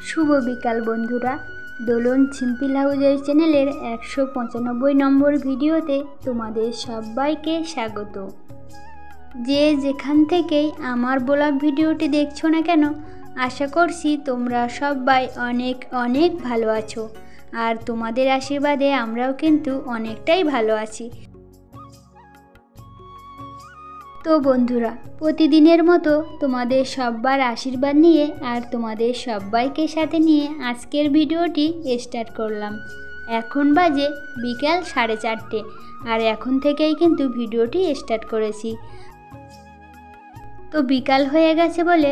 শুভ বিকাল বন্ধুরা। দোলন সিম্পল হাউজের চ্যানেলের 195 নম্বর ভিডিওতে তোমাদের সবাইকে স্বাগত। যে যেখান থেকেই আমার ব্লগ ভিডিওটি দেখছো না কেন, আশা করছি তোমরা সবাই অনেক অনেক ভালো আছো। আর তোমাদের আশীর্বাদে আমরাও কিন্তু অনেকটাই ভালো আছি। তো বন্ধুরা, প্রতিদিনের মতো তোমাদের সবার আশীর্বাদ নিয়ে আর তোমাদের সবাইকে সাথে নিয়ে আজকের ভিডিওটি স্টার্ট করলাম। এখন বাজে বিকাল 4:30 আর এখন থেকেই কিন্তু ভিডিওটি স্টার্ট করেছি। তো বিকাল হয়ে গেছে বলে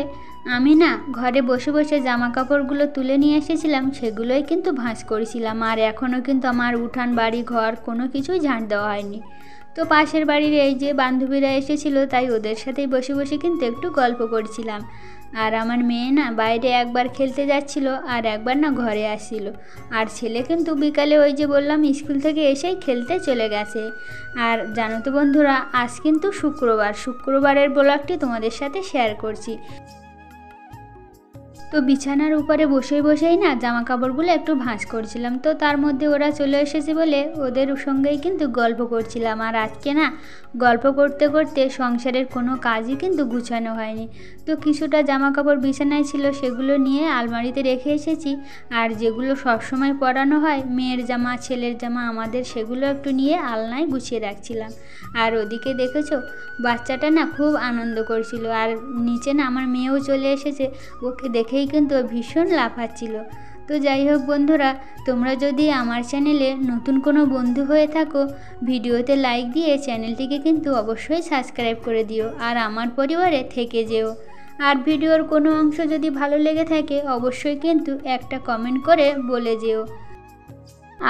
আমি না ঘরে বসে বসে জামা কাপড়গুলো তুলে নিয়ে এসেছিলাম, সেগুলোই কিন্তু ভাঁজ করেছিলাম। আর এখনও কিন্তু আমার উঠান বাড়ি ঘর কোনো কিছুই ঝাঁট দেওয়া হয়নি। তো পাশের বাড়ির এই যে বান্ধবীরা এসেছিলো, তাই ওদের সাথেই বসে বসে কিন্তু একটু গল্প করছিলাম। আর আমার মেয়ে না বাইরে একবার খেলতে যাচ্ছিল আর একবার না ঘরে আসছিল। আর ছেলে কিন্তু বিকালে ওই যে বললাম স্কুল থেকে এসেই খেলতে চলে গেছে। আর জানো তো বন্ধুরা, আজ কিন্তু শুক্রবারের ব্লগটি তোমাদের সাথে শেয়ার করছি। তো বিছানার উপরে বসেই না জামা কাপড়গুলো একটু ভাঁজ করছিলাম। তো তার মধ্যে ওরা চলে এসেছে বলে ওদের সঙ্গেই কিন্তু গল্প করছিলাম। আর আজকে না গল্প করতে করতে সংসারের কোনো কাজই কিন্তু গুছানো হয়নি। তো কিছুটা জামা কাপড় বিছানায় ছিল, সেগুলো নিয়ে আলমারিতে রেখে এসেছি। আর যেগুলো সবসময় পরানো হয়, মেয়ের জামা ছেলের জামা আমাদের, সেগুলো একটু নিয়ে আলনায় গুছিয়ে রাখছিলাম। আর ওদিকে দেখেছো বাচ্চাটা না খুব আনন্দ করছিল। আর নিচে না আমার মেয়েও চলে এসেছে, ওকে দেখেই কিন্তু ভীষণ লাফাচ্ছিল। তো যাই হোক বন্ধুরা, তোমরা যদি আমার চ্যানেলে নতুন কোনো বন্ধু হয়ে থাকো, ভিডিওতে লাইক দিয়ে চ্যানেলটিকে কিন্তু অবশ্যই সাবস্ক্রাইব করে দিও আর আমার পরিবারে থেকে যেও। আর ভিডিওর কোনো অংশ যদি ভালো লেগে থাকে অবশ্যই কিন্তু একটা কমেন্ট করে বলে যেও।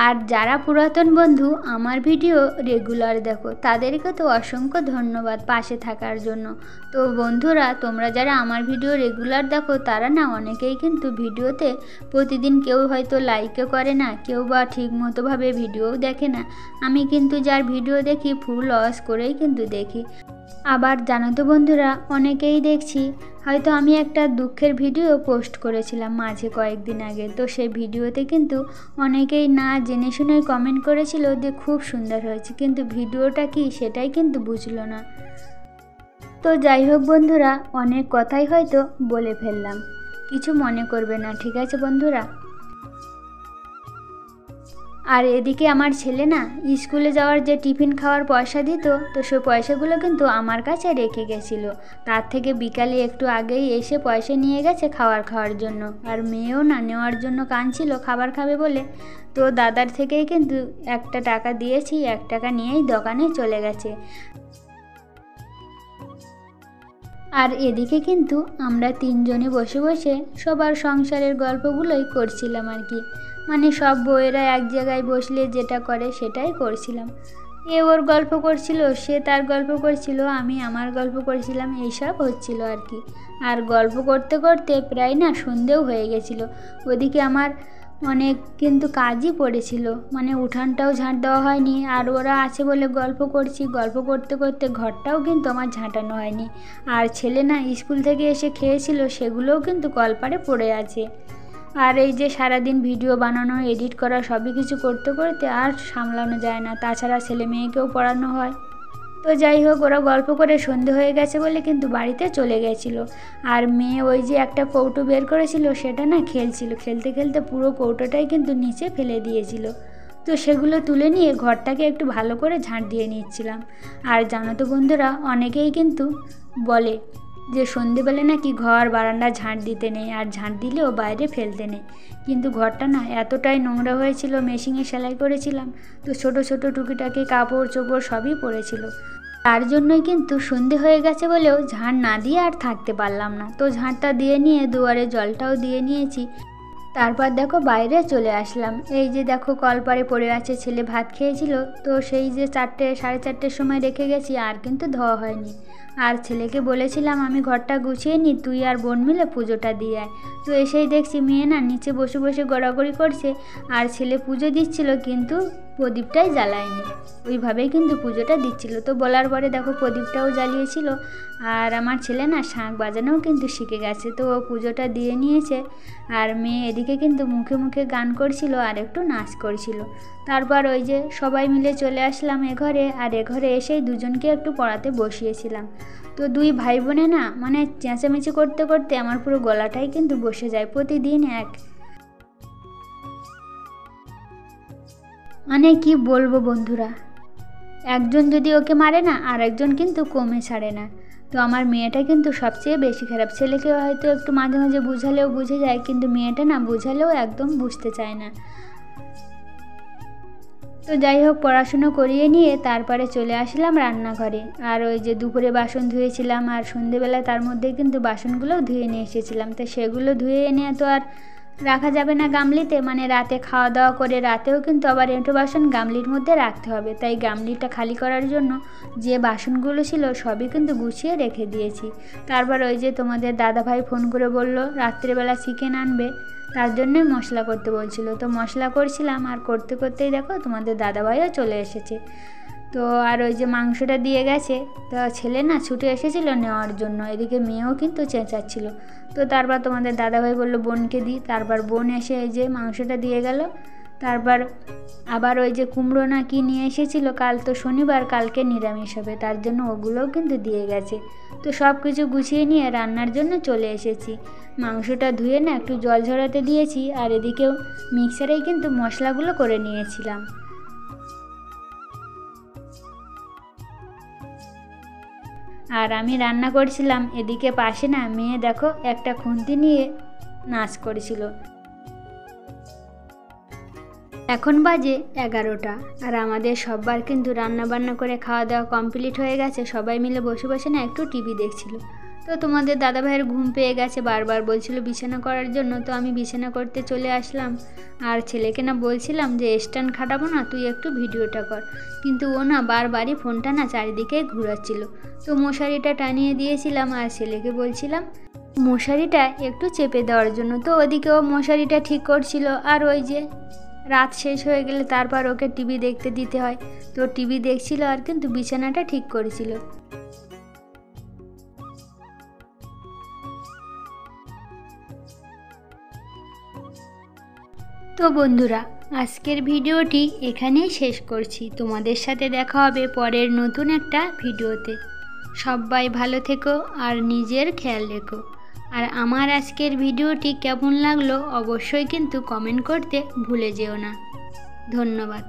আর যারা পুরাতন বন্ধু আমার ভিডিও রেগুলার দেখো, তাদেরকে তো অসংখ্য ধন্যবাদ পাশে থাকার জন্য। তো বন্ধুরা, তোমরা যারা আমার ভিডিও রেগুলার দেখো তারা না অনেকেই কিন্তু ভিডিওতে প্রতিদিন কেউ হয়তো লাইকও করে না, কেউ বা ঠিক মতোভাবে ভিডিও দেখে না। আমি কিন্তু যার ভিডিও দেখি ফুল ওয়াচ করেই কিন্তু দেখি। আবার জানো তো বন্ধুরা, অনেকেই দেখছি হয়তো আমি একটা দুঃখের ভিডিও পোস্ট করেছিলাম মাঝে কয়েকদিন আগে। তো সেই ভিডিওতে কিন্তু অনেকেই না জেনে শুনেই কমেন্ট করেছিল যে খুব সুন্দর হয়েছে, কিন্তু ভিডিওটা কি সেটাই কিন্তু বুঝলো না। তো যাই হোক বন্ধুরা, অনেক কথাই হয়তো বলে ফেললাম, কিছু মনে করবে না, ঠিক আছে বন্ধুরা। আর এদিকে আমার ছেলে না স্কুলে যাওয়ার যে টিফিন খাওয়ার পয়সা দিত, তো সেই পয়সাগুলো কিন্তু আমার কাছে রেখে গেছিলো। তার থেকে বিকালে একটু আগেই এসে পয়সা নিয়ে গেছে খাওয়ার জন্য। আর মেয়েও না নেওয়ার জন্য কাঁদছিল খাবার খাবে বলে। তো দাদার থেকেই কিন্তু 1 টাকা দিয়েছি, 1 টাকা নিয়েই দোকানে চলে গেছে। আর এদিকে কিন্তু আমরা 3 জনে বসে বসে সবার সংসারের গল্পগুলোই করছিলাম আর কি। মানে সব বউয়েরা এক জায়গায় বসলে যেটা করে সেটাই করছিলাম। এ ওর গল্প করছিল, সে তার গল্প করছিল, আমি আমার গল্প করছিলাম, এইসব হচ্ছিল আর কি। আর গল্প করতে করতে প্রায় না সন্ধেও হয়ে গেছিলো। ওদিকে আমার অনেক কিন্তু কাজই পড়েছিল, মানে উঠানটাও ঝাঁট দেওয়া হয়নি। আর ওরা আছে বলে গল্প করছি, গল্প করতে করতে ঘরটাও কিন্তু আমার ঝাঁটানো হয়নি। আর ছেলে না স্কুল থেকে এসে খেয়েছিল, সেগুলোও কিন্তু কলপারে পড়ে আছে। আর এই যে সারাদিন ভিডিও বানানো এডিট করা সবই কিছু করতে করতে আর সামলানো যায় না, তাছাড়া ছেলে মেয়েকেও পড়ানো হয়। তো যাই হোক, ওরা গল্প করে সন্ধে হয়ে গেছে বলে কিন্তু বাড়িতে চলে গেছিলো। আর মেয়ে ওই যে একটা কৌটো বের করেছিল, সেটা না খেলছিল, খেলতে খেলতে পুরো কৌটোটাই কিন্তু নিচে ফেলে দিয়েছিল। তো সেগুলো তুলে নিয়ে ঘরটাকে একটু ভালো করে ঝাঁট দিয়ে নিচ্ছিলাম। আর জানো তো বন্ধুরা, অনেকেই কিন্তু বলে যে সন্ধেবেলা নাকি ঘর বারান্দা ঝাঁট দিতে নেই, আর ঝাঁট দিলেও বাইরে ফেলতে নেই। কিন্তু ঘরটা না এতটাই নোংরা হয়েছিল, মেশিনে সেলাই করেছিলাম, তো ছোট ছোট টুকিটাকি কাপড় চোপড় সবই পড়েছিল। তার জন্যই কিন্তু সন্ধে হয়ে গেছে বলেও ঝাঁট না দিয়ে আর থাকতে পারলাম না। তো ঝাঁটটা দিয়ে নিয়ে দুয়ারে জলটাও দিয়ে নিয়েছি। তারপর দেখো বাইরে চলে আসলাম। এই যে দেখো কলপারে পড়ে আছে, ছেলে ভাত খেয়েছিল, তো সেই যে 4:30 সময় রেখে গেছি, আর কিন্তু ধোয়া হয়নি। আর ছেলেকে বলেছিলাম আমি ঘরটা গুছিয়ে নিই, তুই আর বোন মিলে পুজোটা দিয়ে আয়। তো এসেই দেখছি মেয়ে না নিচে বসে বসে গড়াগড়ি করছে, আর ছেলে পুজো দিচ্ছিল কিন্তু প্রদীপটাই জ্বালায়নি, ওইভাবেই কিন্তু পুজোটা দিচ্ছিল। তো বলার পরে দেখো প্রদীপটাও জ্বালিয়েছিল। আর আমার ছেলে না শাঁখ বাজানোও কিন্তু শিখে গেছে, তো ও পুজোটা দিয়ে নিয়েছে। আর মেয়ে এদিকে কিন্তু মুখে মুখে গান করছিল আর একটু নাচ করছিল। তারপর ওই যে সবাই মিলে চলে আসলাম ঘরে, আর ঘরে এসেই দুজনকে একটু পড়াতে বসিয়েছিলাম। তো দুই ভাই বোনে না মানে চেঁচামেচি করতে করতে আমার পুরো গলাটাই কিন্তু বসে যায়, প্রতিদিন এক। মানে কি বলবো বন্ধুরা, একজন যদি ওকে মারে না আর একজন কিন্তু কমে ছাড়ে না। তো আমার মেয়েটা কিন্তু সবচেয়ে বেশি খারাপ। ছেলেকে হয়তো একটু মাঝে মাঝে বুঝালেও বুঝে যায়, কিন্তু মেয়েটা না বুঝালেও একদম বুঝতে চায় না। তো যাই হোক, পড়াশুনো করিয়ে নিয়ে তারপরে চলে আসলাম রান্নাঘরে। আর ওই যে দুপুরে বাসন ধুয়েছিলাম আর সন্ধেবেলায় তার মধ্যে কিন্তু বাসনগুলোও ধুয়ে নিয়ে এসেছিলাম। তো সেগুলো ধুয়ে এনে তো আর রাখা যাবে না গামলিতে, মানে রাতে খাওয়া দাওয়া করে রাতেও কিন্তু আবার এঁটো বাসন গামলির মধ্যে রাখতে হবে। তাই গামলিটা খালি করার জন্য যে বাসনগুলো ছিল সবই কিন্তু গুছিয়ে রেখে দিয়েছি। তারপর ওই যে তোমাদের দাদাভাই ফোন করে বলল রাত্রেবেলা চিকেন আনবে, তার জন্যই মশলা করতে বলছিল। তো মশলা করছিলাম, আর করতে করতেই দেখো তোমাদের দাদাভাইও চলে এসেছে। তো আর ওই যে মাংসটা দিয়ে গেছে, তো ছেলে না ছুটে এসেছিলো নেওয়ার জন্য, এদিকে মেয়েও কিন্তু চেঁচাচ্ছিল। তো তারপর তোমাদের দাদাভাই বললো বোনকে দিই, তারপর বোন এসে এই যে মাংসটা দিয়ে গেল। তারপর আবার ওই যে কুমড়ো না কি নিয়ে এসেছিলো, কাল তো শনিবার, কালকে নিরামিষ হবে, তার জন্য ওগুলোও কিন্তু দিয়ে গেছে। তো সব কিছু গুছিয়ে নিয়ে রান্নার জন্য চলে এসেছি। মাংসটা ধুয়ে না একটু জল ঝরাতে দিয়েছি, আর এদিকেও মিক্সারেই কিন্তু মশলাগুলো করে নিয়েছিলাম। আর আমি রান্না করছিলাম, এদিকে পাশে না মেয়ে দেখো একটা খুন্তি নিয়ে নাচ করেছিল। এখন বাজে 11টা, আর আমাদের সবার কিন্তু রান্না বান্না করে খাওয়া দাওয়া কমপ্লিট হয়ে গেছে। সবাই মিলে বসে বসে না একটু টিভি দেখছিল। তো তোমাদের দাদাভাইয়ের ঘুম পেয়ে গেছে, বারবার বলছিল বিছানা করার জন্য। তো আমি বিছানা করতে চলে আসলাম। আর ছেলেকে না বলছিলাম যে স্ট্যান্ড খাটাবো না, তুই একটু ভিডিওটা কর, কিন্তু ও না বারবারই ফোনটা না চারিদিকে ঘোরাচ্ছিল। তো মশারিটা টানিয়ে দিয়েছিলাম আর ছেলেকে বলছিলাম মশারিটা একটু চেপে দেওয়ার জন্য। তো ওদিকেও মশারিটা ঠিক করছিল। আর ওই যে রাত শেষ হয়ে গেলে তারপর ওকে টিভি দেখতে দিতে হয়, তো টিভি দেখছিল আর কিন্তু বিছানাটা ঠিক করেছিল। তো বন্ধুরা, আজকের ভিডিওটি এখানেই শেষ করছি। তোমাদের সাথে দেখা হবে পরের নতুন একটা ভিডিওতে। সবাই ভালো থেকো আর নিজের খেয়াল রেখো। আর আমার আজকের ভিডিওটি কেমন লাগলো অবশ্যই কিন্তু কমেন্ট করতে ভুলে যেও না। ধন্যবাদ।